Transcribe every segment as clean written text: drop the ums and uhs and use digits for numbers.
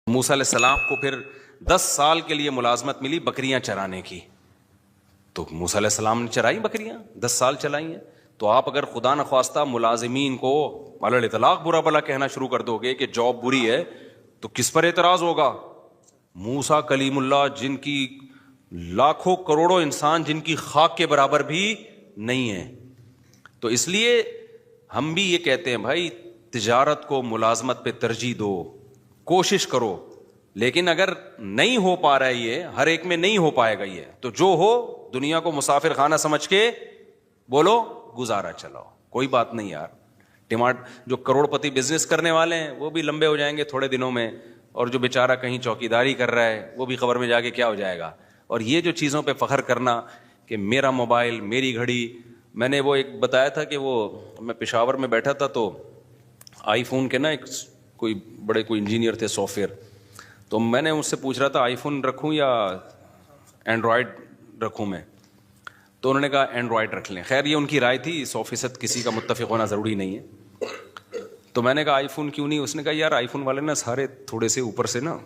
موسیٰ علیہ السلام کو پھر 10 سال کے لیے ملازمت ملی بکریاں چرانے کی. تو موسیٰ علیہ السلام نے چرائی بکریاں، 10 سال چلائی ہیں. تو آپ اگر خدا نخواستہ ملازمین کو علی الاطلاق برا بلا کہنا شروع کر دو گے کہ جاب بری ہے تو کس پر اعتراض ہوگا؟ موسیٰ کلیم اللہ جن کی لاکھوں کروڑوں انسان جن کی خاک کے برابر بھی نہیں ہیں. تو اس لیے ہم بھی یہ کہتے ہیں بھائی تجارت کو ملازمت پہ ترجیح دو، کوشش کرو، لیکن اگر نہیں ہو پا رہا ہے، یہ ہر ایک میں نہیں ہو پائے گا، یہ تو جو ہو دنیا کو مسافر خانہ سمجھ کے بولو گزارا چلاؤ، کوئی بات نہیں یار. جو کروڑ پتی بزنس کرنے والے ہیں وہ بھی لمبے ہو جائیں گے تھوڑے دنوں میں، اور جو بیچارہ کہیں چوکیداری کر رہا ہے وہ بھی خبر میں جا کے کیا ہو جائے گا. اور یہ جو چیزوں پہ فخر کرنا کہ میرا موبائل، میری گھڑی، میں نے وہ ایک بتایا تھا کہ وہ میں پشاور میں بیٹھا تھا تو آئی فون کے نا ایک کوئی بڑے کوئی انجینئر تھے سافٹ ویئر، تو میں نے اس سے پوچھ رہا تھا آئی فون رکھوں یا اینڈرائڈ رکھوں میں، تو انہوں نے کہا اینڈرائڈ رکھ لیں. خیر یہ ان کی رائے تھی، 100% کسی کا متفق ہونا ضروری نہیں ہے. تو میں نے کہا آئی فون کیوں نہیں؟ اس نے کہا یار آئی فون والے نا سارے تھوڑے سے اوپر سے نا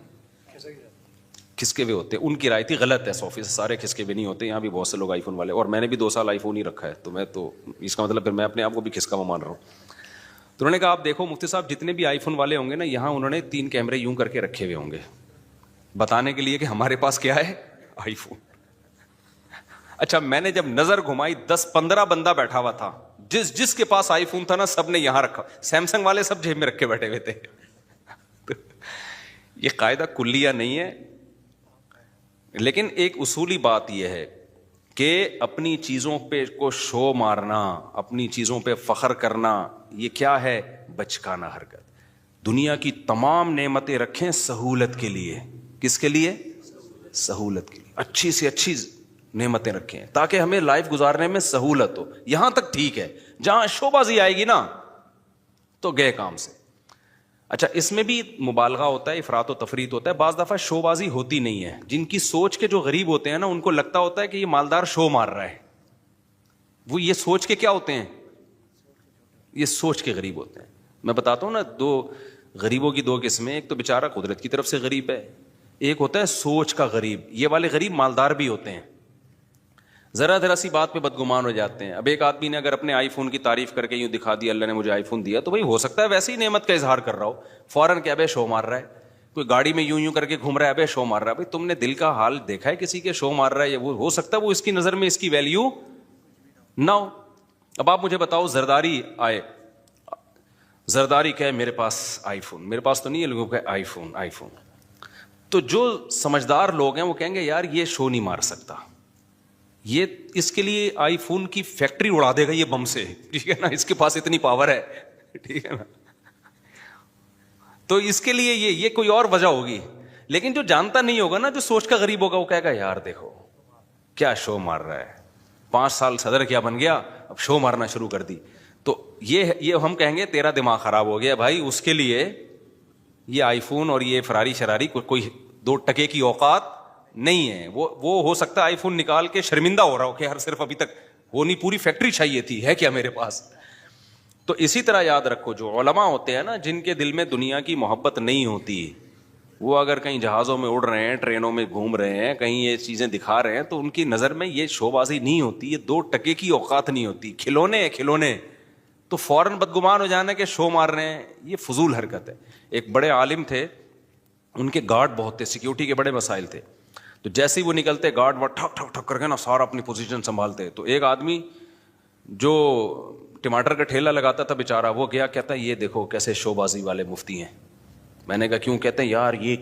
کھسکے ہوئے ہوتے ہیں. ان کی رائے تھی غلط ہے، 100% سارے کھسکے ہوئے نہیں ہوتے. یہاں بھی بہت سے لوگ آئی فون والے، اور میں نے بھی 2 سال آئی فون ہی رکھا ہے، تو میں تو اس کا مطلب پھر میں اپنے آپ کو بھی کھسکا ہوا مان رہا ہوں. تو انہوں نے کہا آپ دیکھو مفتی صاحب جتنے بھی آئی فون والے ہوں گے نا، یہاں انہوں نے 3 کیمرے یوں کر کے رکھے ہوئے ہوں گے بتانے کے لیے کہ ہمارے پاس کیا ہے، آئی فون. اچھا میں نے جب نظر گھمائی 10-15 بندہ بیٹھا ہوا تھا، جس کے پاس آئی فون تھا نا سب نے یہاں رکھا، سیمسنگ والے سب جیب میں رکھ کے بیٹھے ہوئے تھے. یہ قاعدہ کلیہ نہیں ہے، لیکن ایک اصولی بات یہ ہے کہ اپنی چیزوں پہ کو شو مارنا، اپنی چیزوں پہ فخر کرنا، یہ کیا ہے؟ بچکانہ حرکت. دنیا کی تمام نعمتیں رکھیں سہولت کے لیے. کس کے لیے؟ سہولت کے لیے. اچھی سے اچھی نعمتیں رکھیں تاکہ ہمیں لائف گزارنے میں سہولت ہو. یہاں تک ٹھیک ہے، جہاں شو بازی آئے گی نا تو گئے کام سے. اچھا اس میں بھی مبالغہ ہوتا ہے، افراط و تفریط ہوتا ہے. بعض دفعہ شو بازی ہوتی نہیں ہے. جن کی سوچ کے جو غریب ہوتے ہیں نا ان کو لگتا ہوتا ہے کہ یہ مالدار شو مار رہا ہے. وہ یہ سوچ کے کیا ہوتے ہیں؟ یہ سوچ کے غریب ہوتے ہیں. میں بتاتا ہوں نا، 2 غریبوں کی 2 قسمیں. ایک تو بیچارہ قدرت کی طرف سے غریب ہے، ایک ہوتا ہے سوچ کا غریب. یہ والے غریب مالدار بھی ہوتے ہیں، ذرا سی بات پہ بدگمان ہو جاتے ہیں. اب ایک آدمی نے اگر اپنے آئی فون کی تعریف کر کے یوں دکھا دیا اللہ نے مجھے آئی فون دیا، تو بھائی ہو سکتا ہے ویسے ہی نعمت کا اظہار کر رہا ہو، فوراً کہ ابے شو مار رہا ہے. کوئی گاڑی میں یوں کر کے گھوم رہا ہے، ابے شو مار رہا ہے. بھائی تم نے دل کا حال دیکھا ہے کسی کے شو مار رہا ہے؟ وہ ہو سکتا ہے وہ اس کی نظر میں اس کی ویلیو نہ ہو. اب آپ مجھے بتاؤ، زرداری آئے، زرداری کہے میرے پاس آئی فون، میرے پاس تو نہیں ہے، لوگوں کہ آئی فون. تو جو سمجھدار لوگ ہیں وہ کہیں گے یار یہ شو نہیں مار سکتا، یہ اس کے لیے آئی فون کی فیکٹری اڑا دے گا یہ بم سے، ٹھیک ہے نا، اس کے پاس اتنی پاور ہے، ٹھیک ہے نا. تو اس کے لیے یہ کوئی اور وجہ ہوگی. لیکن جو جانتا نہیں ہوگا نا، جو سوچ کا غریب ہوگا، وہ کہے گا یار دیکھو کیا شو مار رہا ہے، 5 سال صدر کیا بن گیا، اب شو مارنا شروع کر دی. تو یہ ہم کہیں گے تیرا دماغ خراب ہو گیا بھائی. اس کے لیے یہ آئی فون اور یہ فراری شراری کوئی 2 ٹکے کی اوقات نہیں ہے. وہ ہو سکتا ہے آئی فون نکال کے شرمندہ ہو رہا ہو کہ یار صرف ابھی تک وہ نہیں، پوری فیکٹری چاہیے تھی، ہے کیا میرے پاس. تو اسی طرح یاد رکھو جو علماء ہوتے ہیں نا، جن کے دل میں دنیا کی محبت نہیں ہوتی، وہ اگر کہیں جہازوں میں اڑ رہے ہیں، ٹرینوں میں گھوم رہے ہیں، کہیں یہ چیزیں دکھا رہے ہیں، تو ان کی نظر میں یہ شو بازی نہیں ہوتی، یہ 2 ٹکے کی اوقات نہیں ہوتی، کھلونے. تو فوراً بدگمان ہو جانا کہ شو مار رہے ہیں، یہ فضول حرکت ہے. ایک بڑے عالم تھے، ان کے گارڈ بہت تھے، سیکیورٹی کے بڑے مسائل تھے. تو جیسے ہی وہ نکلتے گارڈ وہ ٹھک ٹھک ٹھک کر کے نا سارا اپنی پوزیشن سنبھالتے. تو ایک آدمی جو ٹماٹر کا ٹھیلا لگاتا تھا بیچارہ، وہ گیا کہتا ہے یہ دیکھو کیسے شو بازی والے مفتی ہیں. میں نے کہا کیوں؟ کہتے ہیں یار یہ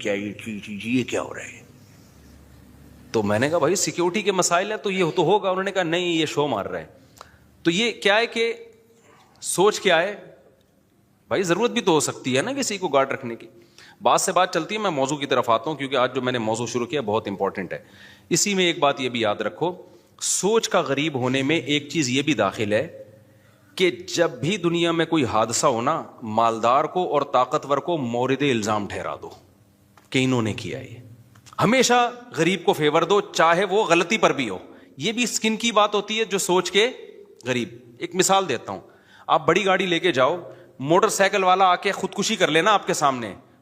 کیا ہو رہا ہے. تو میں نے کہا بھائی سیکیورٹی کے مسائل ہیں تو یہ تو ہوگا. انہوں نے کہا نہیں یہ شو مار رہا ہے. تو یہ کیا ہے کہ سوچ کیا ہے بھائی؟ ضرورت بھی تو ہو سکتی ہے نا کسی کو گارڈ رکھنے کی. بات سے بات چلتی ہے، میں موضوع کی طرف آتا ہوں کیونکہ آج جو میں نے موضوع شروع کیا بہت امپورٹنٹ ہے. اسی میں ایک بات یہ بھی یاد رکھو، سوچ کا غریب ہونے میں ایک چیز یہ بھی داخل ہے کہ جب بھی دنیا میں کوئی حادثہ ہونا، مالدار کو اور طاقتور کو مورد الزام ٹھہرا دو کہ انہوں نے کیا. یہ ہمیشہ غریب کو فیور دو، چاہے وہ غلطی پر بھی ہو. یہ بھی سکن کی بات ہوتی ہے جو سوچ کے غریب. ایک مثال دیتا ہوں، آپ بڑی گاڑی لے کے جاؤ، موٹر سائیکل والا آ کے خودکشی کر لینا آپ کے سامنے،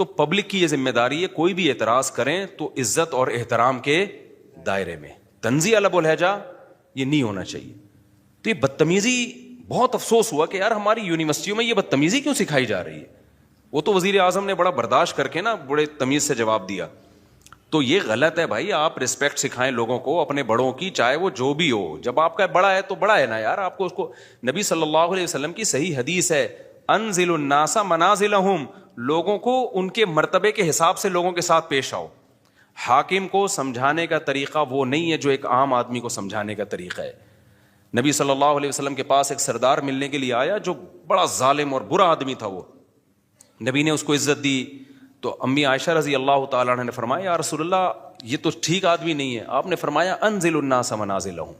تو پبلک کی یہ ذمہ داری ہے کوئی بھی اعتراض کریں تو عزت اور احترام کے دائرے میں. طنزیہ لب و لہجہ یہ نہیں ہونا چاہیے. تو یہ بدتمیزی, بہت افسوس ہوا کہ یار ہماری یونیورسٹیوں میں یہ بدتمیزی کیوں سکھائی جا رہی ہے. وہ تو وزیر اعظم نے بڑا برداشت کر کے نا بڑے تمیز سے جواب دیا. تو یہ غلط ہے بھائی, آپ رسپیکٹ سکھائیں لوگوں کو اپنے بڑوں کی, چاہے وہ جو بھی ہو. جب آپ کا بڑا ہے تو بڑا ہے نا یار, آپ کو اس کو. نبی صلی اللہ علیہ وسلم کی صحیح حدیث ہے, انزل الناس منازلہم, لوگوں کو ان کے مرتبے کے حساب سے لوگوں کے ساتھ پیش آؤ. حاکم کو سمجھانے کا طریقہ وہ نہیں ہے جو ایک عام آدمی کو سمجھانے کا طریقہ ہے. نبی صلی اللہ علیہ وسلم کے پاس ایک سردار ملنے کے لیے آیا جو بڑا ظالم اور برا آدمی تھا. وہ نبی نے اس کو عزت دی. تو امی عائشہ رضی اللہ تعالیٰ عنہ نے فرمایا یا رسول اللہ یہ تو ٹھیک آدمی نہیں ہے. آپ نے فرمایا انزل الناس منازلہم,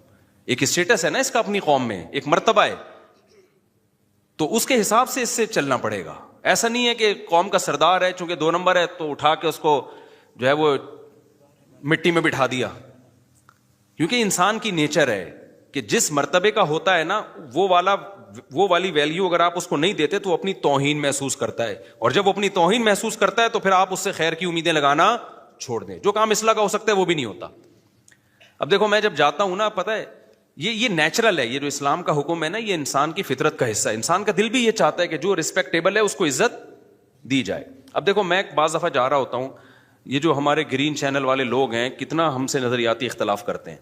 ایک اسٹیٹس ہے نا اس کا اپنی قوم میں, ایک مرتبہ ہے, تو اس کے حساب سے اس سے چلنا پڑے گا. ایسا نہیں ہے کہ قوم کا سردار ہے چونکہ 2 نمبر ہے تو اٹھا کے اس کو جو ہے وہ مٹی میں بٹھا دیا. کیونکہ انسان کی نیچر ہے کہ جس مرتبے کا ہوتا ہے نا وہ والی ویلیو اگر آپ اس کو نہیں دیتے تو اپنی توہین محسوس کرتا ہے, اور جب وہ اپنی توہین محسوس کرتا ہے تو پھر آپ اس سے خیر کی امیدیں لگانا چھوڑ دیں. جو کام اصلاح کا ہو سکتا ہے وہ بھی نہیں ہوتا. اب دیکھو میں جب جاتا ہوں نا, پتہ ہے یہ نیچرل ہے, یہ جو اسلام کا حکم ہے نا یہ انسان کی فطرت کا حصہ ہے. انسان کا دل بھی یہ چاہتا ہے کہ جو ریسپیکٹیبل ہے اس کو عزت دی جائے. اب دیکھو میں بعض دفعہ جا رہا ہوتا ہوں, یہ جو ہمارے گرین چینل والے لوگ ہیں کتنا ہم سے نظریاتی اختلاف کرتے ہیں,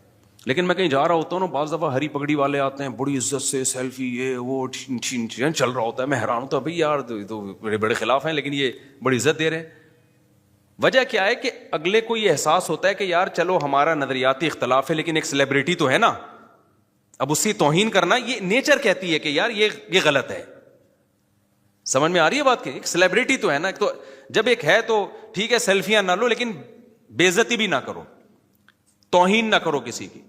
لیکن میں کہیں جا رہا ہوتا ہوں نا بعض دفعہ ہری پگڑی والے آتے ہیں بڑی عزت سے سیلفی یہ وہ چل رہا ہوتا ہے. میں حیران ہوتا ہوں بھائی یار تو بڑے خلاف ہیں لیکن یہ بڑی عزت دے رہے ہیں. وجہ کیا ہے کہ اگلے کو یہ احساس ہوتا ہے کہ یار چلو ہمارا نظریاتی اختلاف ہے لیکن ایک سیلیبریٹی تو ہے نا, اب اس کی توہین کرنا یہ نیچر کہتی ہے کہ یار یہ غلط ہے. سمجھ میں آ رہی ہے بات کی, ایک سیلیبریٹی تو ہے نا, تو جب ایک ہے تو ٹھیک ہے سیلفیاں نہ لو لیکن بے عزتی بھی نہ کرو, توہین نہ کرو کسی کی.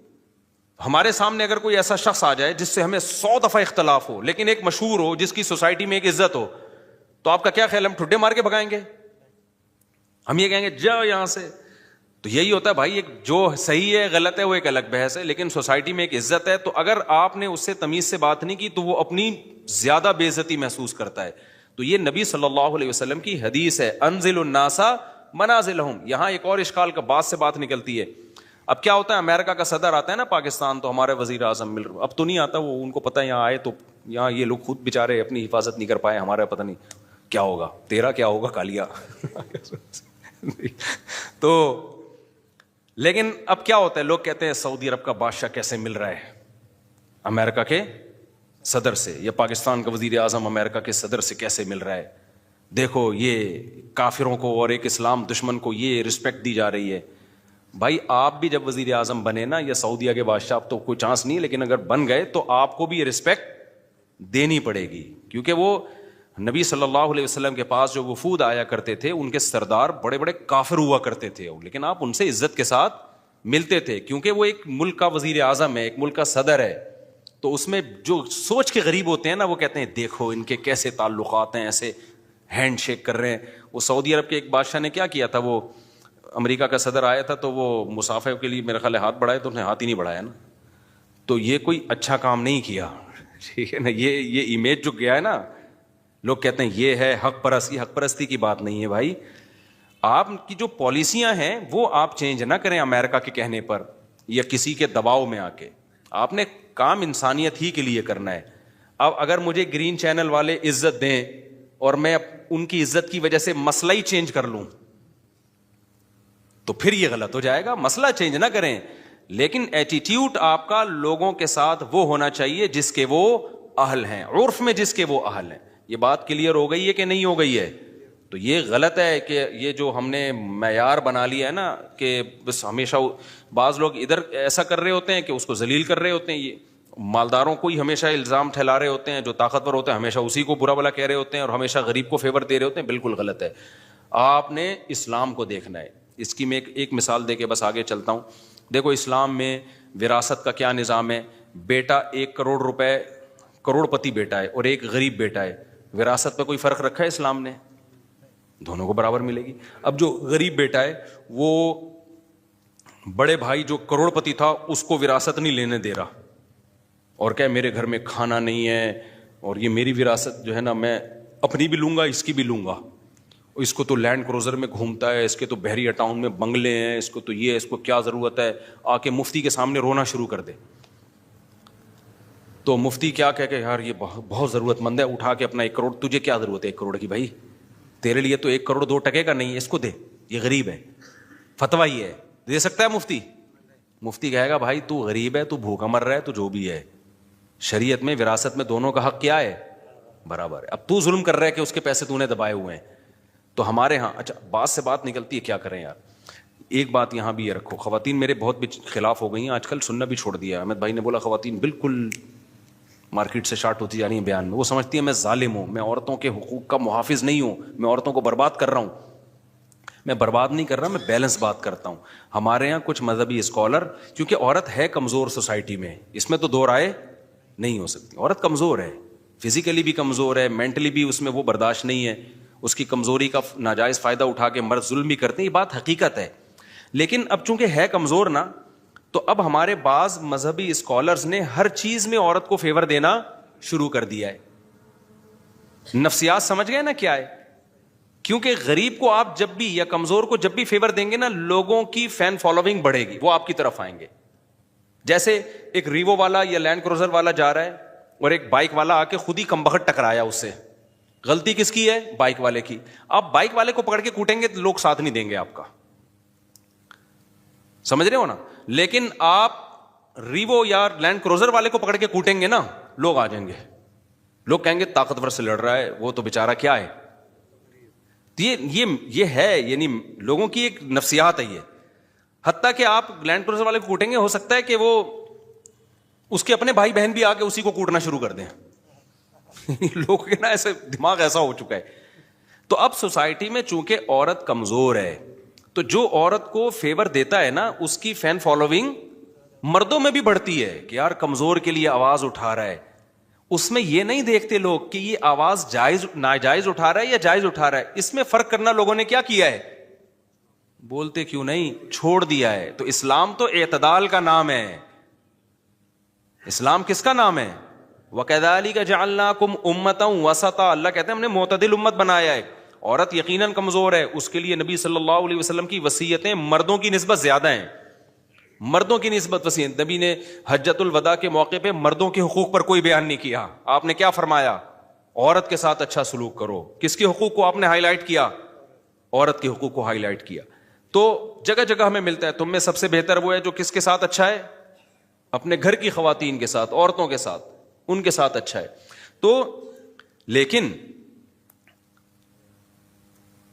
ہمارے سامنے اگر کوئی ایسا شخص آ جائے جس سے ہمیں 100 دفعہ اختلاف ہو لیکن ایک مشہور ہو جس کی سوسائٹی میں ایک عزت ہو, تو آپ کا کیا خیال, ہم ٹھڈے مار کے بھگائیں گے, ہم یہ کہیں گے جاؤ یہاں سے. تو یہی ہوتا ہے بھائی, ایک جو صحیح ہے غلط ہے وہ ایک الگ بحث ہے, لیکن سوسائٹی میں ایک عزت ہے. تو اگر آپ نے اس سے تمیز سے بات نہیں کی تو وہ اپنی زیادہ بے عزتی محسوس کرتا ہے. تو یہ نبی صلی اللہ علیہ وسلم کی حدیث ہے, انزل الناس منازلہم. یہاں ایک اور اشکال کا بات سے بات نکلتی ہے. اب کیا ہوتا ہے, امریکہ کا صدر آتا ہے نا پاکستان, تو ہمارے وزیر اعظم مل رہے, اب تو نہیں آتا وہ, ان کو پتہ ہے یہاں آئے تو یہاں یہ لوگ خود بیچارے اپنی حفاظت نہیں کر پائے, ہمارا پتہ نہیں کیا ہوگا, تیرا کیا ہوگا کالیا. تو لیکن اب کیا ہوتا ہے, لوگ کہتے ہیں سعودی عرب کا بادشاہ کیسے مل رہا ہے امریکہ کے صدر سے, یا پاکستان کا وزیر اعظم امریکہ کے صدر سے کیسے مل رہا ہے, دیکھو یہ کافروں کو اور ایک اسلام دشمن کو یہ رسپیکٹ دی جا رہی ہے. بھائی آپ بھی جب وزیر اعظم بنے نا, یا سعودیہ کے بادشاہ, اب تو کوئی چانس نہیں, لیکن اگر بن گئے تو آپ کو بھی یہ رسپیکٹ دینی پڑے گی. کیونکہ وہ نبی صلی اللہ علیہ وسلم کے پاس جو وفود آیا کرتے تھے ان کے سردار بڑے بڑے کافر ہوا کرتے تھے, لیکن آپ ان سے عزت کے ساتھ ملتے تھے کیونکہ وہ ایک ملک کا وزیر اعظم ہے, ایک ملک کا صدر ہے. تو اس میں جو سوچ کے غریب ہوتے ہیں نا, وہ کہتے ہیں دیکھو ان کے کیسے تعلقات ہیں, ایسے ہینڈ شیک کر رہے ہیں. وہ سعودی عرب کے ایک بادشاہ نے کیا کیا تھا, وہ امریکہ کا صدر آیا تھا تو وہ مسافر کے لیے میرے خیال ہے ہاتھ بڑھائے, تو انہیں ہاتھ ہی نہیں بڑھایا نا. تو یہ کوئی اچھا کام نہیں کیا, ٹھیک ہے نا. یہ امیج جو گیا ہے نا, لوگ کہتے ہیں یہ ہے حق پرست. یہ حق پرستی کی بات نہیں ہے بھائی. آپ کی جو پالیسیاں ہیں وہ آپ چینج نہ کریں امریکہ کے کہنے پر یا کسی کے دباؤ میں آ کے. آپ نے کام انسانیت ہی کے لیے کرنا ہے. اب اگر مجھے گرین چینل والے عزت دیں اور میں ان کی عزت کی وجہ سے مسئلہ ہی چینج کر لوں تو پھر یہ غلط ہو جائے گا. مسئلہ چینج نہ کریں, لیکن ایٹیٹیوڈ آپ کا لوگوں کے ساتھ وہ ہونا چاہیے جس کے وہ اہل ہیں, عرف میں جس کے وہ اہل ہیں. یہ بات کلیئر ہو گئی ہے کہ نہیں ہو گئی ہے؟ تو یہ غلط ہے کہ یہ جو ہم نے معیار بنا لیا ہے نا کہ بس ہمیشہ, بعض لوگ ادھر ایسا کر رہے ہوتے ہیں کہ اس کو ذلیل کر رہے ہوتے ہیں, یہ مالداروں کو ہی ہمیشہ الزام ٹھہلا رہے ہوتے ہیں, جو طاقتور ہوتے ہیں ہمیشہ اسی کو برا بلا کہہ رہے ہوتے ہیں, اور ہمیشہ غریب کو فیور دے رہے ہوتے ہیں. بالکل غلط ہے. آپ نے اسلام کو دیکھنا ہے. اس کی میں ایک مثال دے کے بس آگے چلتا ہوں. دیکھو اسلام میں وراثت کا کیا نظام ہے. بیٹا 1 کروڑ روپے, کروڑ پتی بیٹا ہے اور ایک غریب بیٹا ہے, وراثت پہ کوئی فرق رکھا ہے اسلام نے؟ دونوں کو برابر ملے گی. اب جو غریب بیٹا ہے وہ بڑے بھائی جو کروڑ پتی تھا اس کو وراثت نہیں لینے دے رہا, اور کہ میرے گھر میں کھانا نہیں ہے اور یہ میری وراثت جو ہے نا میں اپنی بھی لوں گا اس کی بھی لوں گا. اس کو تو لینڈ کروزر میں گھومتا ہے, اس کے تو بحریہ ٹاؤن میں بنگلے ہیں, اس کو تو یہ, اس کو کیا ضرورت ہے, آ کے مفتی کے سامنے رونا شروع کر دے. تو مفتی کیا کہہ کہ یار یہ بہت ضرورت مند ہے, اٹھا کے اپنا 1 کروڑ, تجھے کیا ضرورت ہے 1 کروڑ کی بھائی, تیرے لیے تو 1 کروڑ 2 ٹکے کا نہیں ہے, اس کو دے, یہ غریب ہے. فتویٰ یہ ہے, دے سکتا ہے مفتی؟ مفتی کہے گا بھائی تو غریب ہے, تو بھوکا مر رہا ہے, تو جو بھی ہے, شریعت میں وراثت میں دونوں کا حق کیا ہے؟ برابر ہے. اب تو ظلم کر رہا ہے کہ اس کے پیسے تو نے دبائے ہوئے ہیں. تو ہمارے ہاں اچھا بات سے بات نکلتی ہے, کیا کریں یار. ایک بات یہاں بھی یہ رکھو, خواتین میرے بہت بھی خلاف ہو گئی ہیں آج کل, سننا بھی چھوڑ دیا. احمد بھائی نے بولا خواتین بالکل مارکیٹ سے شارٹ ہوتی جا رہی ہیں بیان میں. وہ سمجھتی ہیں میں ظالم ہوں, میں عورتوں کے حقوق کا محافظ نہیں ہوں, میں عورتوں کو برباد کر رہا ہوں. میں برباد نہیں کر رہا, میں بیلنس بات کرتا ہوں. ہمارے یہاں کچھ مذہبی اسکالر, کیونکہ عورت ہے کمزور سوسائٹی میں, اس میں تو 2 رائے نہیں ہو سکتی. عورت کمزور ہے, فزیکلی بھی کمزور ہے, مینٹلی بھی اس میں وہ برداشت نہیں ہے. اس کی کمزوری کا ناجائز فائدہ اٹھا کے مرد ظلم بھی کرتے ہیں, یہ بات حقیقت ہے. لیکن اب چونکہ ہے کمزور نا, تو اب ہمارے بعض مذہبی اسکالرز نے ہر چیز میں عورت کو فیور دینا شروع کر دیا ہے. نفسیات سمجھ گئے نا کیا ہے؟ کیونکہ غریب کو آپ جب بھی یا کمزور کو جب بھی فیور دیں گے نا, لوگوں کی فین فالوئنگ بڑھے گی, وہ آپ کی طرف آئیں گے. جیسے ایک ریوو والا یا لینڈ کروزر والا جا رہا ہے اور ایک بائک والا آ کے خود ہی کمبخت ٹکرایا اس سے, غلطی کس کی ہے؟ بائک والے کی. آپ بائک والے کو پکڑ کے کوٹیں گے تو لوگ ساتھ نہیں دیں گے آپ کا, سمجھ رہے ہو نا. لیکن آپ ریوو یا لینڈ کروزر والے کو پکڑ کے کوٹیں گے نا, لوگ آ جائیں گے, لوگ کہیں گے طاقتور سے لڑ رہا ہے, وہ تو بیچارہ کیا ہے. یہ ہے, یعنی لوگوں کی ایک نفسیات ہے یہ. حتیٰ کہ آپ لینڈ کروزر والے کو کوٹیں گے, ہو سکتا ہے کہ وہ اس کے اپنے بھائی بہن بھی آ کے اسی کو کوٹنا شروع کر دیں. لوگ نا ایسے دماغ ایسا ہو چکا ہے. تو اب سوسائٹی میں چونکہ عورت کمزور ہے, تو جو عورت کو فیور دیتا ہے نا, اس کی فین فالوئنگ مردوں میں بھی بڑھتی ہے کہ یار کمزور کے لیے آواز اٹھا رہا ہے. اس میں یہ نہیں دیکھتے لوگ کہ یہ آواز جائز ناجائز اٹھا رہا ہے یا جائز اٹھا رہا ہے. اس میں فرق کرنا لوگوں نے کیا کیا ہے, بولتے کیوں نہیں, چھوڑ دیا ہے. تو اسلام تو اعتدال کا نام ہے. اسلام کس کا نام ہے؟ وَكَذَلِكَ جَعَلْنَاكُمْ أُمَّةً وَسَطًا. اللہ کہتے ہیں ہم نے معتدل امت بنایا ہے. عورت یقیناً کمزور ہے, اس کے لیے نبی صلی اللہ علیہ وسلم کی وصیتیں مردوں کی نسبت زیادہ ہیں, مردوں کی نسبت وصیت. نبی نے حجۃ الوداع کے موقع پہ مردوں کے حقوق پر کوئی بیان نہیں کیا. آپ نے کیا فرمایا؟ عورت کے ساتھ اچھا سلوک کرو. کس کے حقوق کو آپ نے ہائی لائٹ کیا؟ عورت کے حقوق کو ہائی لائٹ کیا. تو جگہ جگہ ہمیں ملتا ہے, تم میں سب سے بہتر وہ ہے جو کس کے ساتھ اچھا ہے؟ اپنے گھر کی خواتین کے ساتھ, عورتوں کے ساتھ, ان کے ساتھ اچھا ہے. تو لیکن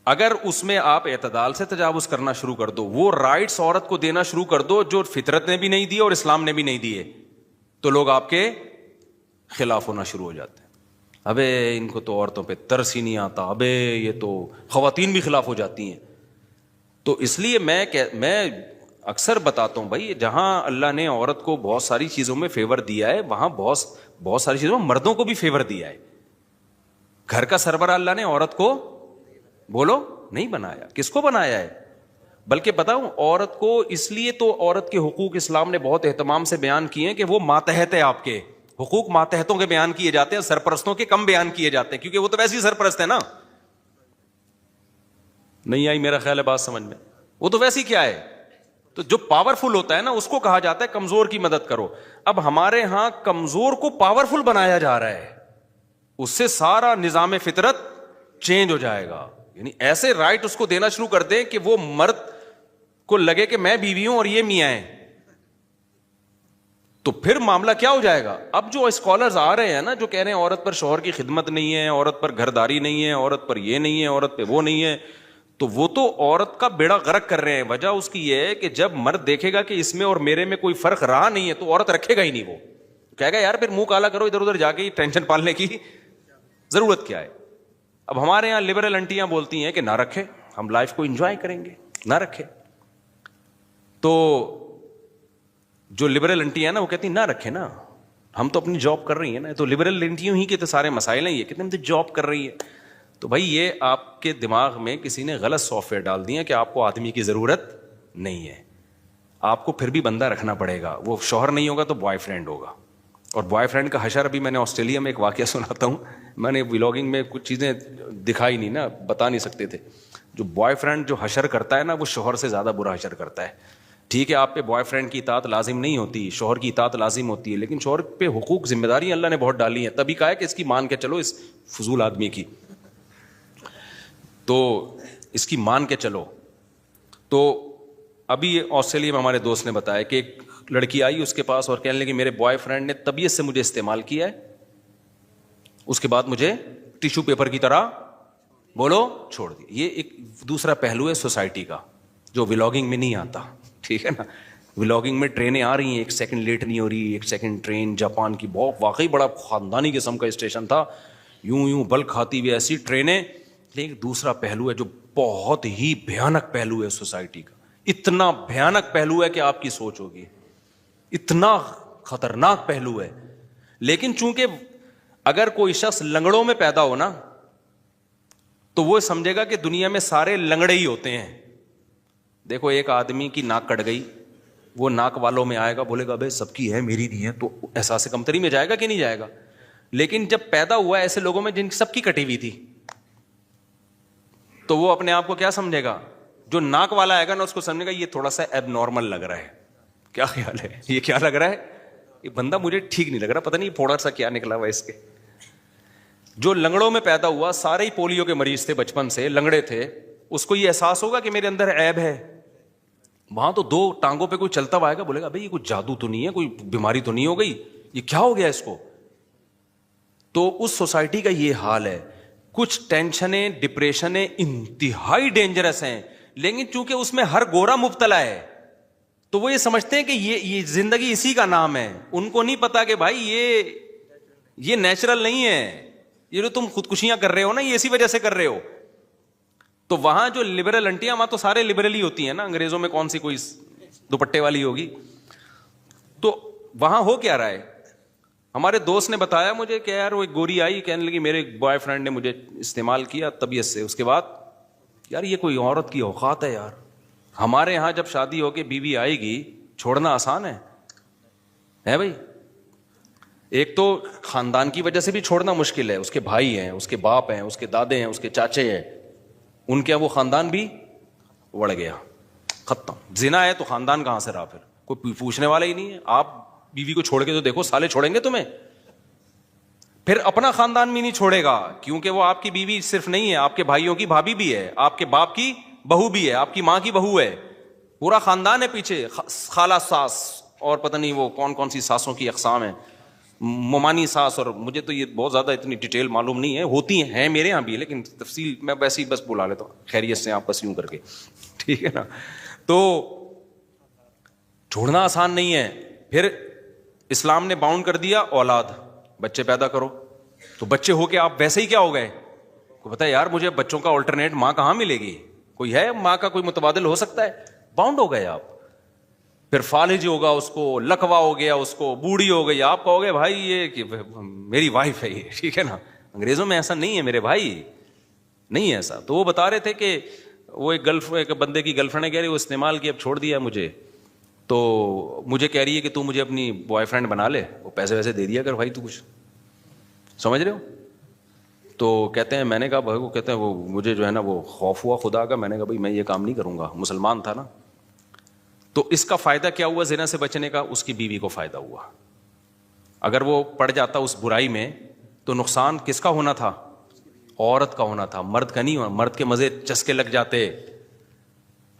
اگر اس میں آپ اعتدال سے تجاوز کرنا شروع کر دو, وہ رائٹس عورت کو دینا شروع کر دو جو فطرت نے بھی نہیں دیے اور اسلام نے بھی نہیں دیے, تو لوگ آپ کے خلاف ہونا شروع ہو جاتے ہیں. ابے ان کو تو عورتوں پہ ترس ہی نہیں آتا, ابے یہ تو خواتین بھی خلاف ہو جاتی ہیں. تو اس لیے میں اکثر بتاتا ہوں بھائی, جہاں اللہ نے عورت کو بہت ساری چیزوں میں فیور دیا ہے, وہاں بہت ساری چیزوں میں مردوں کو بھی فیور دیا ہے. گھر کا سربراہ اللہ نے عورت کو بولو نہیں بنایا. کس کو بنایا ہے؟ بلکہ بتاؤں, عورت کو اس لیے تو عورت کے حقوق اسلام نے بہت اہتمام سے بیان کیے ہیں کہ وہ ماتحت ہے. آپ کے حقوق ماتحتوں کے بیان کیے جاتے ہیں, سرپرستوں کے کم بیان کیے جاتے ہیں, کیونکہ وہ تو ویسے ہی سرپرست ہے نا. نہیں آئی میرا خیال ہے بات سمجھ میں؟ وہ تو ویسے ہی کیا ہے, تو جو پاورفل ہوتا ہے نا اس کو کہا جاتا ہے کمزور کی مدد کرو. اب ہمارے ہاں کمزور کو پاورفل بنایا جا رہا ہے, اس سے سارا نظام فطرت چینج ہو جائے گا. یعنی ایسے رائٹ اس کو دینا شروع کر دیں کہ وہ مرد کو لگے کہ میں بیوی ہوں اور یہ میاں ہیں, تو پھر معاملہ کیا ہو جائے گا. اب جو اسکالرز آ رہے ہیں نا, جو کہہ رہے ہیں عورت پر شوہر کی خدمت نہیں ہے, عورت پر گھرداری نہیں ہے, عورت پر یہ نہیں ہے, عورت پہ وہ نہیں ہے, تو وہ تو عورت کا بیڑا غرق کر رہے ہیں. وجہ اس کی یہ ہے کہ جب مرد دیکھے گا کہ اس میں اور میرے میں کوئی فرق رہا نہیں ہے, تو عورت رکھے گا ہی نہیں. وہ کہے گا یار پھر منہ کالا کرو, ادھر ادھر جا کے ٹینشن پالنے کی ضرورت کیا ہے. اب ہمارے یہاں لبرل انٹیاں بولتی ہیں کہ نہ رکھے, ہم لائف کو انجوائے کریں گے, نہ رکھے. تو جو لبرل انٹیاں نا وہ کہتی ہیں نہ رکھے نا, ہم تو اپنی جاب کر رہی ہیں نا. تو لبرل انٹیوں ہی کے تو سارے مسائل ہیں, یہ کتنے ہم تو جاب کر رہی ہے. تو بھائی یہ آپ کے دماغ میں کسی نے غلط سافٹ ویئر ڈال دیا کہ آپ کو آدمی کی ضرورت نہیں ہے. آپ کو پھر بھی بندہ رکھنا پڑے گا. وہ شوہر نہیں ہوگا تو بوائے فرینڈ ہوگا, اور بوائے فرینڈ کا حشر ابھی میں نے آسٹریلیا میں ایک واقعہ سناتا ہوں. میں نے ولاگنگ میں کچھ چیزیں دکھائی نہیں نا, بتا نہیں سکتے تھے. جو بوائے فرینڈ جو حشر کرتا ہے نا, وہ شوہر سے زیادہ برا حشر کرتا ہے. ٹھیک ہے آپ پہ بوائے فرینڈ کی اطاعت لازم نہیں ہوتی, شوہر کی اطاعت لازم ہوتی ہے, لیکن شوہر پہ حقوق ذمہ داریاں اللہ نے بہت ڈالی ہیں. تبھی کہا ہے کہ اس کی مان کے چلو, اس فضول آدمی کی, تو اس کی مان کے چلو. تو ابھی آسٹریلیا میں ہمارے دوست نے بتایا کہ ایک لڑکی آئی اس کے پاس اور کہنے لگی میرے بوائے فرینڈ نے طبیعت سے مجھے استعمال کیا ہے, اس کے بعد مجھے ٹیشو پیپر کی طرح بولو چھوڑ دیا. یہ ایک دوسرا پہلو ہے سوسائٹی کا جو ولاگنگ میں نہیں آتا. ٹھیک ہے نا, ولاگنگ میں ٹرینیں آ رہی ہیں, ایک سیکنڈ لیٹ نہیں ہو رہی. ایک سیکنڈ ٹرین جاپان کی بہت واقعی بڑا خاندانی قسم کا اسٹیشن تھا, یوں بل کھاتی ہوئی ایسی ٹرینیں. لیکن دوسرا پہلو ہے جو بہت ہی بھیانک پہلو ہے سوسائٹی کا, اتنا بھیانک پہلو ہے کہ آپ کی سوچ ہوگی, اتنا خطرناک پہلو ہے. لیکن چونکہ اگر کوئی شخص لنگڑوں میں پیدا ہو نا, تو وہ سمجھے گا کہ دنیا میں سارے لنگڑے ہی ہوتے ہیں. دیکھو ایک آدمی کی ناک کٹ گئی, وہ ناک والوں میں آئے گا, بولے گا بھائی سب کی ہے میری نہیں ہے, تو احساس کمتری میں جائے گا کہ نہیں جائے گا. لیکن جب پیدا ہوا ایسے لوگوں میں جن کی سب کی کٹی ہوئی تھی, تو وہ اپنے آپ کو کیا سمجھے گا, جو ناک والا آئے گا نا اس کو سمجھے گا یہ تھوڑا سا ایب نارمل لگ رہا ہے. کیا خیال ہے, یہ کیا لگ رہا ہے, یہ بندہ مجھے ٹھیک نہیں لگ رہا, پتہ نہیں تھوڑا سا کیا نکلا ہوا اس کے. جو لنگڑوں میں پیدا ہوا, سارے ہی پولیو کے مریض تھے, بچپن سے لنگڑے تھے, اس کو یہ احساس ہوگا کہ میرے اندر عیب ہے. وہاں تو دو ٹانگوں پہ کوئی چلتا ہوا آئے گا, بولے گا بھائی یہ کوئی جادو تو نہیں ہے, کوئی بیماری تو نہیں ہو گئی, یہ کیا ہو گیا اس کو. تو اس سوسائٹی کا یہ حال ہے. کچھ ٹینشنیں, ڈپریشنیں انتہائی ڈینجرس ہیں, لیکن چونکہ اس میں ہر گورا مبتلا ہے, تو وہ یہ سمجھتے ہیں کہ یہ زندگی اسی کا نام ہے. ان کو نہیں پتا کہ بھائی یہ نیچرل نہیں ہے, یہ جو تم خودکشیاں کر رہے ہو نا, یہ اسی وجہ سے کر رہے ہو. تو وہاں جو لبرل انٹیاں, وہاں تو سارے لبرل ہی ہوتی ہیں نا, انگریزوں میں کون سی کوئی دوپٹے والی ہوگی. تو وہاں ہو کیا رہا ہے, ہمارے دوست نے بتایا مجھے کہ یار وہ ایک گوری آئی, کہنے لگی میرے بوائے فرینڈ نے مجھے استعمال کیا طبیعت سے, اس کے بعد یار یہ کوئی عورت کی اوقات ہے یار. ہمارے یہاں جب شادی ہو کے بیوی آئے گی, چھوڑنا آسان ہے بھائی. ایک تو خاندان کی وجہ سے بھی چھوڑنا مشکل ہے, اس کے بھائی ہیں, اس کے باپ ہیں, اس کے دادے ہیں, اس کے چاچے ہیں, ان کے وہ خاندان بھی اڑ گیا, ختم. زنا ہے تو خاندان کہاں سے رہا, پھر کوئی پوچھنے والا ہی نہیں ہے. آپ بیوی کو چھوڑ کے تو دیکھو, سالے چھوڑیں گے تمہیں, پھر اپنا خاندان بھی نہیں چھوڑے گا, کیونکہ وہ آپ کی بیوی صرف نہیں ہے, آپ کے بھائیوں کی بھابھی بھی ہے, آپ کے باپ کی بہو بھی ہے, آپ کی ماں کی بہو ہے, پورا خاندان ہے پیچھے, خالہ ساس اور پتہ نہیں وہ کون کون سی ساسوں کی اقسام ہیں, ممانی ساس, اور مجھے تو یہ بہت زیادہ اتنی ڈیٹیل معلوم نہیں ہے, ہوتی ہیں میرے یہاں بھی, لیکن تفصیل میں ویسے ہی بس بلا لیتا ہوں خیریت سے آپ بس یوں کر کے, ٹھیک ہے نا. تو چھوڑنا آسان نہیں ہے. پھر اسلام نے باؤنڈ کر دیا اولاد, بچے پیدا کرو, تو بچے ہو کے آپ ویسے ہی کیا ہو گئے, کو پتا ہے یار مجھے بچوں کا الٹرنیٹ ماں کہاں ملے گی, کوئی ہے ماں کا کوئی متبادل ہو سکتا ہے, باؤنڈ ہو گئے آپ. پھر فالج ہوگا, اس کو لکوا ہو گیا, اس کو بوڑھی ہو گئی, آپ کہو گے بھائی یہ کہ میری وائف ہے یہ, ٹھیک ہے نا. انگریزوں میں ایسا نہیں ہے میرے بھائی, نہیں ہے ایسا. تو وہ بتا رہے تھے کہ وہ ایک بندے کی گرل فرینڈ ہے, کہہ رہی وہ استعمال کی, اب چھوڑ دیا مجھے, تو مجھے کہہ رہی ہے کہ تو مجھے اپنی بوائے فرینڈ بنا لے, وہ پیسے ویسے دے دیا کر بھائی, تو کچھ سمجھ رہے ہو. تو کہتے ہیں, میں نے کہا بھائی, وہ کہتے ہیں وہ مجھے جو ہے نا وہ خوف ہوا خدا کا, میں نے کہا بھائی میں یہ کام نہیں کروں گا, مسلمان تھا نا. تو اس کا فائدہ کیا ہوا زنا سے بچنے کا, اس کی بیوی کو فائدہ ہوا. اگر وہ پڑ جاتا اس برائی میں تو نقصان کس کا ہونا تھا, عورت کا ہونا تھا, مرد کا نہیں ہونا. مرد کے مزے چسکے لگ جاتے.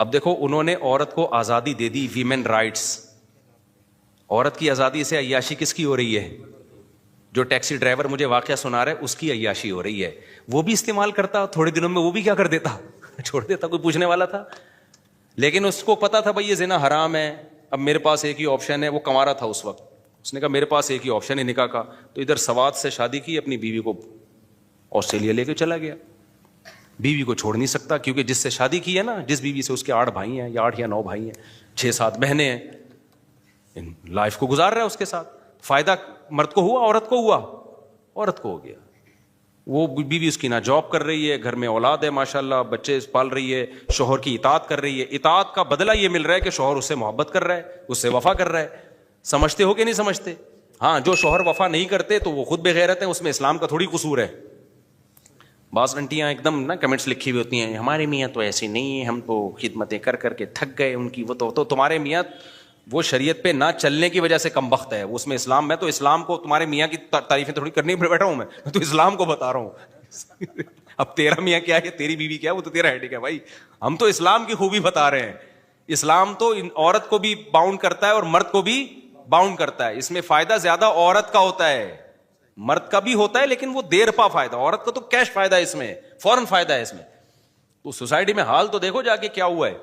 اب دیکھو انہوں نے عورت کو آزادی دے دی, ویمن رائٹس. عورت کی آزادی سے عیاشی کس کی ہو رہی ہے, جو ٹیکسی ڈرائیور مجھے واقعہ سنا رہا ہے اس کی عیاشی ہو رہی ہے. وہ بھی استعمال کرتا, تھوڑے دنوں میں وہ بھی کیا کر دیتا, چھوڑ دیتا, کوئی پوچھنے والا تھا. لیکن اس کو پتا تھا بھائی یہ زنا حرام ہے, اب میرے پاس ایک ہی آپشن ہے. وہ کما رہا تھا اس وقت, اس نے کہا میرے پاس ایک ہی آپشن ہے نکاح کا, تو ادھر سوات سے شادی کی, اپنی بیوی کو آسٹریلیا لے کے چلا گیا. بیوی کو چھوڑ نہیں سکتا, کیونکہ جس سے شادی کی ہے نا, جس بیوی سے, اس کے 8 بھائی ہیں, یا 8 یا 9 بھائی ہیں, 6-7 بہنیں ہیں, لائف کو گزار رہا ہے اس کے ساتھ. فائدہ مرد کو ہوا, عورت کو ہوا, عورت کو ہو گیا. وہ بیوی اس کی نہ جاب کر رہی ہے, گھر میں اولاد ہے ماشاءاللہ, بچے پال رہی ہے, شوہر کی اطاعت کر رہی ہے. اطاعت کا بدلہ یہ مل رہا ہے کہ شوہر اس سے محبت کر رہا ہے, اس سے وفا کر رہا ہے. سمجھتے ہو کہ نہیں سمجھتے؟ ہاں جو شوہر وفا نہیں کرتے تو وہ خود بے غیرت ہیں, اس میں اسلام کا تھوڑی قصور ہے. بعض انٹیاں ایک دم نا کمنٹس لکھی ہوئی ہوتی ہیں, ہمارے میاں تو ایسے نہیں ہیں, ہم تو خدمتیں کر کر کے تھک گئے ان کی, وہ تو تمہارے میاں وہ شریعت پہ نہ چلنے کی وجہ سے کم بخت ہے, اس میں اسلام, میں تو اسلام کو تمہارے میاں کی تعریفیں تھوڑی کرنے بیٹھا ہوں, میں تو اسلام کو بتا رہا ہوں. اب تیرا میاں کیا ہے, تیری بیوی کیا ہے, وہ تو تیرا ہیڈک ہے بھائی. ہم تو اسلام کی خوبی بتا رہے ہیں. اسلام تو عورت کو بھی باؤنڈ کرتا ہے اور مرد کو بھی باؤنڈ کرتا ہے. اس میں فائدہ زیادہ عورت کا ہوتا ہے, مرد کا بھی ہوتا ہے لیکن وہ دیر پا فائدہ, عورت کا تو کیش فائدہ ہے, اس میں فوراً فائدہ ہے اس میں. تو سوسائٹی میں حال تو دیکھو جا کے کیا ہوا ہے.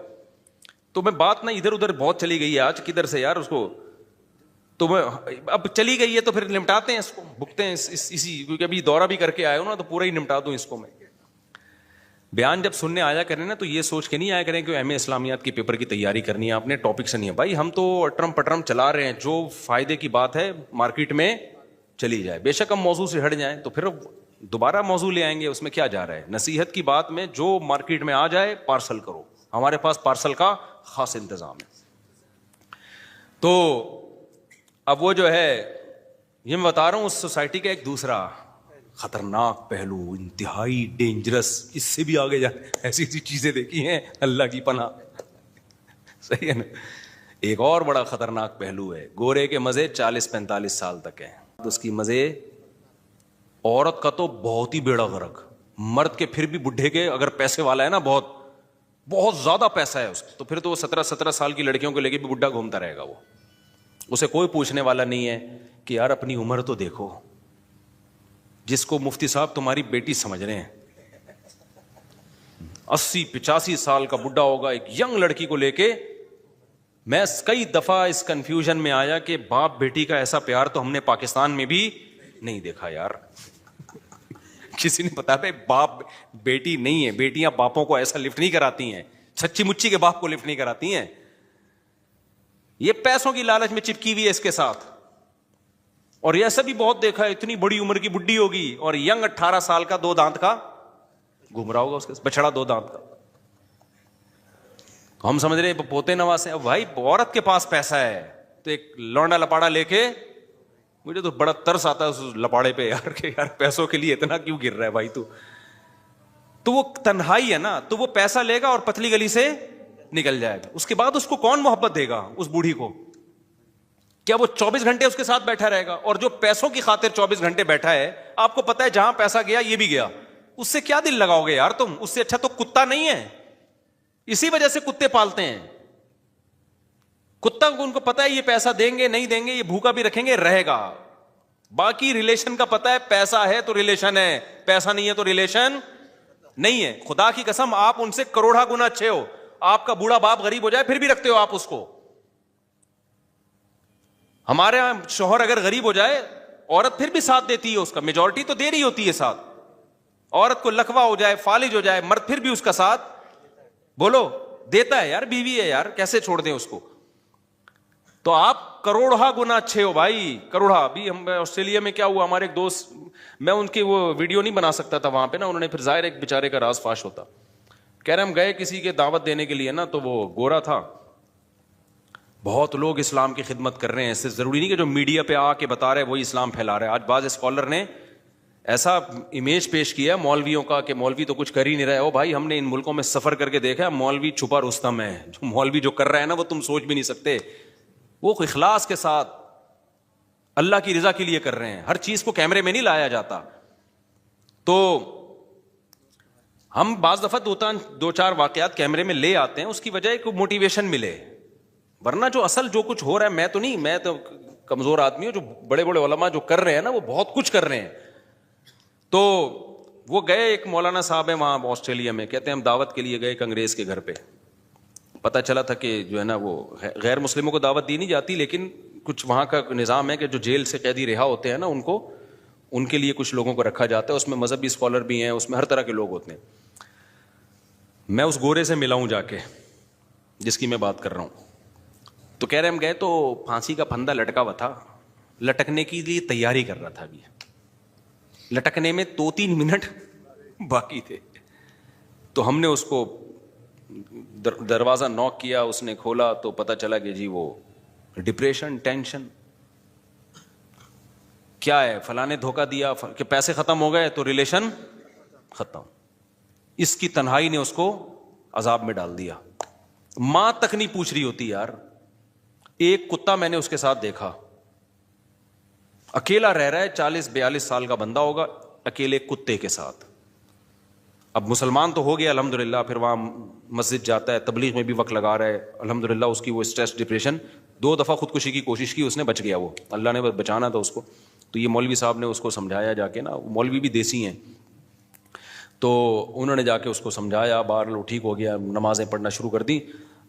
تو میں بات نا ادھر ادھر بہت چلی گئی ہے آج, کدھر سے یار اس کو, تو میں اب چلی گئی ہے تو پھر نمٹاتے ہیں اس کو, بھگتے ہیں اسی, کیونکہ ابھی دورہ بھی کر کے آئے ہو نا, تو پورا ہی نمٹا دوں اس کو. میں بیان جب سننے آیا کریں نا تو یہ سوچ کے نہیں آیا کریں کہ ایم اے اسلامیات کی پیپر کی تیاری کرنی ہے آپ نے, ٹاپک سے نہیں ہے بھائی. ہم تو اٹرم پٹرم چلا رہے ہیں, جو فائدے کی بات ہے مارکیٹ میں چلی جائے. بے شک ہم موضوع سے ہٹ جائیں تو پھر دوبارہ موضوع لے آئیں گے, اس میں کیا جا رہا ہے. نصیحت کی بات میں جو مارکیٹ میں آ جائے پارسل کرو, ہمارے پاس پارسل کا خاص انتظام ہے. تو اب وہ جو ہے, یہ میں بتا رہا ہوں اس سوسائٹی کا ایک دوسرا خطرناک پہلو, انتہائی ڈینجرس, اس سے بھی آگے جانے ایسی ایسی چیزیں دیکھی ہیں اللہ کی پناہ, صحیح ہے نا. ایک اور بڑا خطرناک پہلو ہے, گورے کے مزے 40-45 سال تک ہیں, اس کی مزے. عورت کا تو بہت ہی بیڑا غرق, مرد کے پھر بھی بڈھے کے اگر پیسے والا ہے نا, بہت بہت زیادہ پیسہ ہے اس کو, تو پھر تو وہ 17 سال کی لڑکیوں کو لے کے بھی بڈھا گھومتا رہے گا. وہ اسے کوئی پوچھنے والا نہیں ہے کہ یار اپنی عمر تو دیکھو. جس کو مفتی صاحب تمہاری بیٹی سمجھ رہے ہیں, 80-85 سال کا بڈھا ہوگا ایک ینگ لڑکی کو لے کے. میں کئی دفعہ اس کنفیوژن میں آیا کہ باپ بیٹی کا ایسا پیار تو ہم نے پاکستان میں بھی نہیں دیکھا یار. کسی نے بتا بھائی باپ بیٹی نہیں ہے, بیٹیاں باپوں کو ایسا لفٹ نہیں کراتی ہیں, سچی مچی کے باپ کو لفٹ نہیں کراتی ہیں. یہ پیسوں کی لالچ میں چپکی ہوئی ہے اس کے ساتھ. اور ایسا بھی بہت دیکھا ہے, اتنی بڑی عمر کی بڈھی ہوگی اور ینگ 18 سال کا 2 دانت کا گھوم رہا ہوگا, اس کے بچڑا 2 دانت کا. ہم سمجھ رہے ہیں پوتے نواز ہیں. بھائی عورت کے پاس پیسہ ہے تو ایک لونڈا لپاڑا لے کے, مجھے تو بڑا ترس آتا ہے اس لپاڑے پہ یار, کہ یار پیسوں کے لیے اتنا کیوں گر رہا ہے بھائی. تو وہ تنہائی ہے نا, تو وہ پیسہ لے گا اور پتلی گلی سے نکل جائے گا. اس کے بعد اس کو کون محبت دے گا اس بوڑھی کو؟ کیا وہ 24 گھنٹے اس کے ساتھ بیٹھا رہے گا؟ اور جو پیسوں کی خاطر 24 گھنٹے بیٹھا ہے, آپ کو پتا ہے جہاں پیسہ گیا یہ بھی گیا, اس سے کیا دل لگاؤ گے یار تم؟ اس سے اچھا تو کتا نہیں ہے. اسی وجہ سے کتے پالتے ہیں. کتا کو ان کو پتا ہے یہ پیسہ دیں گے نہیں دیں گے, یہ بھوکا بھی رکھیں گے رہے گا. باقی ریلیشن کا پتا ہے, پیسہ ہے تو ریلیشن ہے, پیسہ نہیں ہے تو ریلیشن نہیں ہے. خدا کی قسم آپ ان سے کروڑا گنا اچھے ہو, آپ کا بوڑھا باپ غریب ہو جائے پھر بھی رکھتے ہو آپ اس کو. ہمارے یہاں شوہر اگر غریب ہو جائے عورت پھر بھی ساتھ دیتی ہے اس کا, میجورٹی تو دے رہی ہوتی ہے ساتھ. عورت کو لکوا ہو جائے, فالج ہو جائے, مرد پھر بھی اس کا ساتھ بولو دیتا ہے. یار بیوی ہے یار, کیسے چھوڑ دیں اس کو؟ تو آپ کروڑا گنا اچھے ہو بھائی, کروڑا. ابھی ہم آسٹریلیا میں کیا ہوا, ہمارے ایک دوست, میں ان کی وہ ویڈیو نہیں بنا سکتا تھا وہاں پہ نا, انہوں نے پھر ظاہر ایک بیچارے کا راز فاش ہوتا. کہہ رہے ہم گئے کسی کے دعوت دینے کے لیے نا, تو وہ گورا تھا. بہت لوگ اسلام کی خدمت کر رہے ہیں, اس سے ضروری نہیں کہ جو میڈیا پہ آ کے بتا رہے وہی اسلام پھیلا رہے. آج بعض اسکالر نے ایسا امیج پیش کیا مولویوں کا کہ مولوی تو کچھ کر ہی نہیں رہے. او بھائی ہم نے ان ملکوں میں سفر کر کے دیکھا, مولوی چھپا رستم ہے. جو مولوی جو کر رہا ہے نا وہ تم سوچ بھی نہیں سکتے. وہ اخلاص کے ساتھ اللہ کی رضا کے لیے کر رہے ہیں. ہر چیز کو کیمرے میں نہیں لایا جاتا. تو ہم بعض دفعہ 2-4 واقعات کیمرے میں لے آتے ہیں, اس کی وجہ ہے کہ موٹیویشن ملے. ورنہ جو اصل جو کچھ ہو رہا ہے, میں تو نہیں, میں تو کمزور آدمی ہوں. جو بڑے بڑے علماء جو کر رہے ہیں نا وہ بہت کچھ کر رہے ہیں. تو وہ گئے, ایک مولانا صاحب ہیں وہاں آسٹریلیا میں, کہتے ہیں ہم دعوت کے لیے گئے ایک انگریز کے گھر پہ. پتہ چلا تھا کہ جو ہے نا وہ غیر مسلموں کو دعوت دی نہیں جاتی, لیکن کچھ وہاں کا نظام ہے کہ جو جیل سے قیدی رہا ہوتے ہیں نا ان کو, ان کے لیے کچھ لوگوں کو رکھا جاتا ہے. اس میں مذہبی اسکالر بھی ہیں, اس میں ہر طرح کے لوگ ہوتے ہیں. میں اس گورے سے ملا ہوں جا کے جس کی میں بات کر رہا ہوں. تو کہہ رہے ہم گئے تو پھانسی کا پھندا لٹکا ہوا تھا, لٹکنے کے لیے تیاری کر رہا تھا. ابھی لٹکنے میں 2-3 منٹ باقی تھے. تو ہم نے اس کو دروازہ نوک کیا, اس نے کھولا تو پتہ چلا کہ جی وہ ڈپریشن, ٹینشن. کیا ہے فلاں نے دھوکہ دیا کہ پیسے ختم ہو گئے تو ریلیشن ختم. اس کی تنہائی نے اس کو عذاب میں ڈال دیا. ماں تک نہیں پوچھ رہی ہوتی یار. ایک کتا میں نے اس کے ساتھ دیکھا, اکیلا رہ رہا ہے, 40-42 سال کا بندہ ہوگا, اکیلے کتے کے ساتھ. اب مسلمان تو ہو گیا الحمدللہ, پھر وہاں مسجد جاتا ہے, تبلیغ میں بھی وقت لگا رہا ہے الحمدللہ. اس کی وہ اسٹریس ڈپریشن, 2 دفعہ خودکشی کی کوشش کی, اس نے بچ گیا, وہ اللہ نے بچانا تھا اس کو. تو یہ مولوی صاحب نے اس کو سمجھایا جا کے نا, مولوی بھی دیسی ہیں, تو انہوں نے جا کے اس کو سمجھایا, بہر وہ ٹھیک ہو گیا, نمازیں پڑھنا شروع کر دی.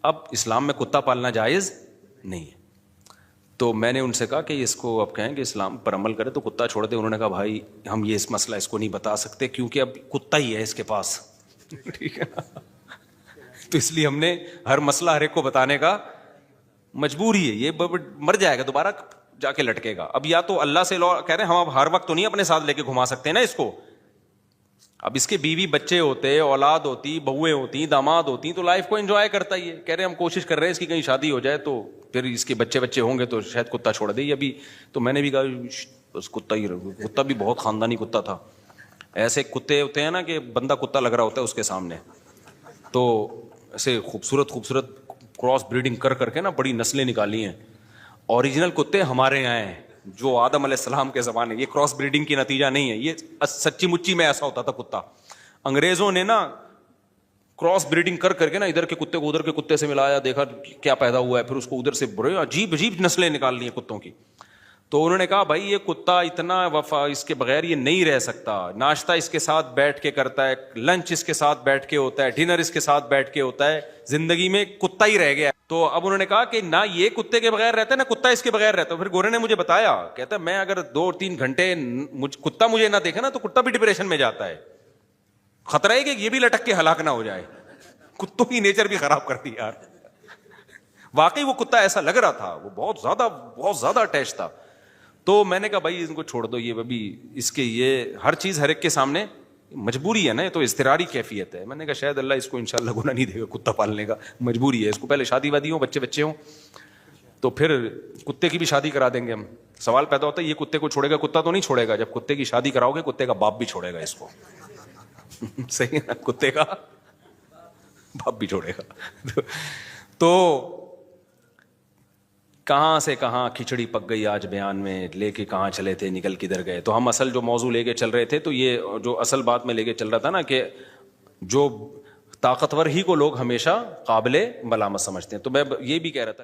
اب اسلام میں کتا پالنا جائز نہیں ہے. تو میں نے ان سے کہا کہ اس کو اب کہیں کہ اسلام پر عمل کرے تو کتا چھوڑ دے. انہوں نے کہا بھائی ہم یہ اس مسئلہ اس کو نہیں بتا سکتے کیونکہ اب کتا ہی ہے اس کے پاس, ٹھیک ہے. تو اس لیے ہم نے ہر مسئلہ ہر ایک کو بتانے کا مجبوری ہے, یہ مر جائے گا دوبارہ جا کے لٹکے گا. اب یا تو اللہ سے کہہ رہے ہیں ہم اب ہر وقت تو نہیں اپنے ساتھ لے کے گھما سکتے نا اس کو. اب اس کے بیوی بچے ہوتے, اولاد ہوتی, بہویں ہوتی, داماد ہوتی, تو لائف کو انجوائے کرتا ہی ہے. کہہ رہے ہیں ہم کوشش کر رہے ہیں اس کی کہیں شادی ہو جائے تو پھر اس کے بچے ہوں گے تو شاید کتا چھوڑ دے. ابھی تو میں نے بھی کہا بس کتا ہی, کتا بھی بہت خاندانی کتا تھا. ایسے کتے ہوتے ہیں نا کہ بندہ کتا لگ رہا ہوتا ہے اس کے سامنے, تو ایسے خوبصورت کراس بریڈنگ کر کے نا بڑی نسلیں نکالی ہیں. اوریجنل کتے ہمارے یہاں ہیں جو آدم علیہ السلام کے زمانے, یہ کراس بریڈنگ کی نتیجہ نہیں ہے, یہ سچی مچی میں ایسا ہوتا تھا کتا. انگریزوں نے نا کراس بریڈنگ کر کے نا ادھر کے کتے کو ادھر کے کتے سے ملایا, دیکھا کیا پیدا ہوا ہے, پھر اس کو ادھر سے بڑے عجیب نسلیں نکال لی ہیں کتوں کی. تو انہوں نے کہا بھائی یہ کتا اتنا وفا, اس کے بغیر یہ نہیں رہ سکتا. ناشتہ اس کے ساتھ بیٹھ کے کرتا ہے, لنچ اس کے ساتھ بیٹھ کے ہوتا ہے, ڈنر اس کے ساتھ بیٹھ کے ہوتا ہے, زندگی میں کتا ہی رہ گیا. تو اب انہوں نے کہا کہ نہ یہ کتے کے بغیر رہتا ہے نہ کتا اس کے بغیر رہتا ہے. پھر گورے نے مجھے بتایا, کہتا میں اگر 2-3 گھنٹے کتا مجھے نہ دیکھے نا تو کتا بھی ڈپریشن میں جاتا ہے. خطرہ ہے کہ یہ بھی لٹک کے ہلاک نہ ہو جائے. کتوں کی نیچر بھی خراب کر دی یار. واقعی وہ کتا ایسا لگ رہا تھا, وہ بہت زیادہ اٹیچ تھا. تو میں نے کہا بھائی ان کو چھوڑ دو, یہ ابھی اس کے یہ ہر چیز ہر ایک کے سامنے مجبوری ہے نا, یہ تو اضطراری کیفیت ہے. میں نے کہا شاید اللہ اس کو انشاءاللہ گناہ نہیں دے گا کتا پالنے کا, مجبوری ہے اس کو. پہلے شادی وادی ہوں, بچے ہوں, تو پھر کتے کی بھی شادی کرا دیں گے ہم. سوال پیدا ہوتا ہے یہ کتے کو چھوڑے گا, کتا تو نہیں چھوڑے گا. جب کتے کی شادی کراؤ گے کتے کا باپ بھی چھوڑے گا اس کو. صحیح ہے نا, کتے کا باپ بھی چھوڑے گا. تو کہاں سے کہاں کھچڑی پک گئی آج بیان میں, لے کے کہاں چلے تھے, نکل کدھر گئے. تو ہم اصل جو موضوع لے کے چل رہے تھے, تو یہ جو اصل بات میں لے کے چل رہا تھا نا کہ جو طاقتور ہی کو لوگ ہمیشہ قابل ملامت سمجھتے ہیں. تو میں یہ بھی کہہ رہا تھا